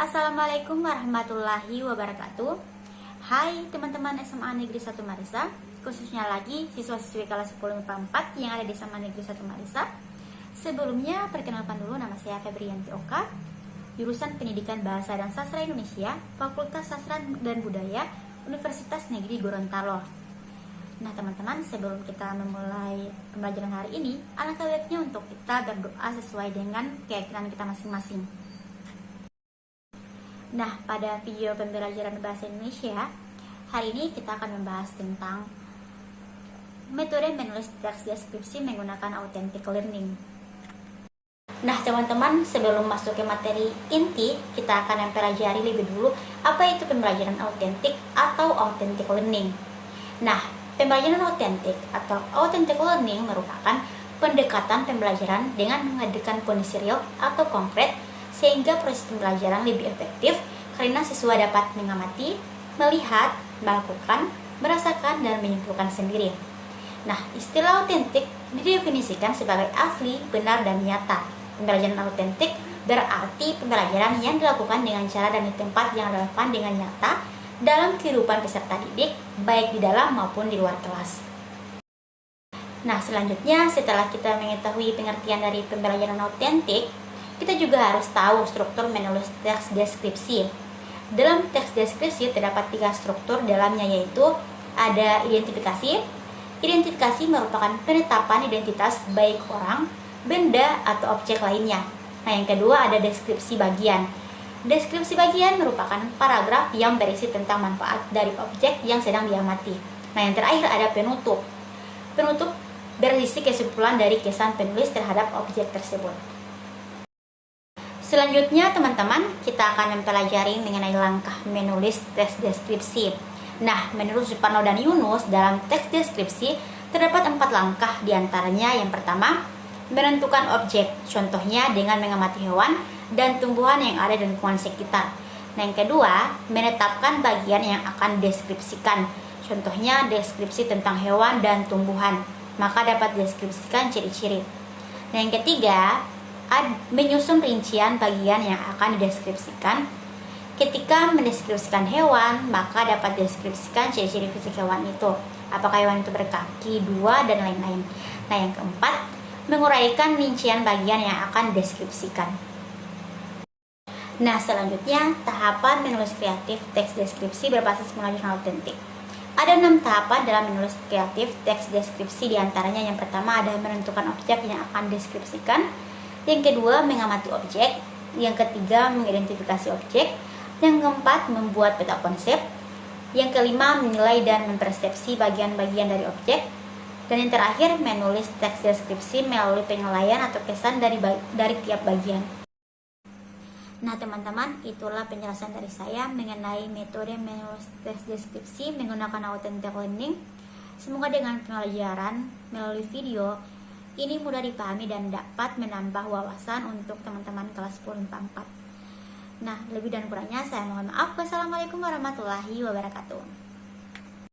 Assalamualaikum warahmatullahi wabarakatuh. Hai teman-teman SMA Negeri 1 Marisa, khususnya lagi siswa-siswi kelas 10 MIPA 4 yang ada di SMA Negeri 1 Marisa. Sebelumnya, perkenalkan dulu, nama saya Febrianti Oka, jurusan Pendidikan Bahasa dan Sastra Indonesia, Fakultas Sastra dan Budaya, Universitas Negeri Gorontalo. Nah teman-teman, sebelum kita memulai pembelajaran hari ini, alangkah baiknya untuk kita berdoa sesuai dengan keyakinan kita masing-masing. Nah, pada video pembelajaran bahasa Indonesia, hari ini kita akan membahas tentang metode menulis teks deskripsi menggunakan authentic learning. Nah, teman-teman, sebelum masuk ke materi inti, kita akan mempelajari lebih dulu apa itu pembelajaran autentik atau authentic learning. Nah, pembelajaran autentik atau authentic learning merupakan pendekatan pembelajaran dengan menghadirkan kondisi real atau konkret sehingga proses pembelajaran lebih efektif karena siswa dapat mengamati, melihat, melakukan, merasakan, dan menyimpulkan sendiri. Nah, istilah autentik didefinisikan sebagai asli, benar, dan nyata. Pembelajaran autentik berarti pembelajaran yang dilakukan dengan cara dan di tempat yang relevan dengan nyata dalam kehidupan peserta didik, baik di dalam maupun di luar kelas. Nah, selanjutnya setelah kita mengetahui pengertian dari pembelajaran autentik, kita juga harus tahu struktur menulis teks deskripsi. Dalam teks deskripsi terdapat 3 struktur dalamnya, yaitu ada identifikasi. Identifikasi merupakan penetapan identitas baik orang, benda, atau objek lainnya. Nah, yang kedua ada deskripsi bagian. Deskripsi bagian merupakan paragraf yang berisi tentang manfaat dari objek yang sedang diamati. Nah, yang terakhir ada penutup. Penutup berisi kesimpulan dari kesan penulis terhadap objek tersebut. Selanjutnya teman-teman, kita akan mempelajari mengenai langkah menulis teks deskripsi. Nah, menurut Suparno dan Yunus, dalam teks deskripsi terdapat 4 langkah, diantaranya yang pertama, menentukan objek, contohnya dengan mengamati hewan dan tumbuhan yang ada di lingkungan sekitar. Nah, yang kedua, menetapkan bagian yang akan dideskripsikan, contohnya deskripsi tentang hewan dan tumbuhan, maka dapat dideskripsikan ciri-ciri. Nah, yang ketiga, menyusun rincian bagian yang akan dideskripsikan. Ketika mendeskripsikan hewan, maka dapat dideskripsikan ciri-ciri fisik hewan itu, apakah hewan itu berkaki 2 dan lain-lain. Nah, yang keempat, menguraikan rincian bagian yang akan dideskripsikan. Nah, selanjutnya tahapan menulis kreatif teks deskripsi berbasis pembelajaran autentik. Ada 6 tahapan dalam menulis kreatif teks deskripsi, diantaranya yang pertama ada menentukan objek yang akan dideskripsikan, yang kedua mengamati objek, yang ketiga mengidentifikasi objek, yang keempat membuat peta konsep, yang kelima menilai dan mempersepsi bagian-bagian dari objek, dan yang terakhir menulis teks deskripsi melalui penilaian atau kesan dari tiap bagian. Nah teman-teman, itulah penjelasan dari saya mengenai metode menulis teks deskripsi menggunakan authentic learning. Semoga dengan pembelajaran melalui video ini mudah dipahami dan dapat menambah wawasan untuk teman-teman kelas 10 MIPA 4. Nah, lebih dan kurangnya saya mohon maaf. Wassalamualaikum warahmatullahi wabarakatuh.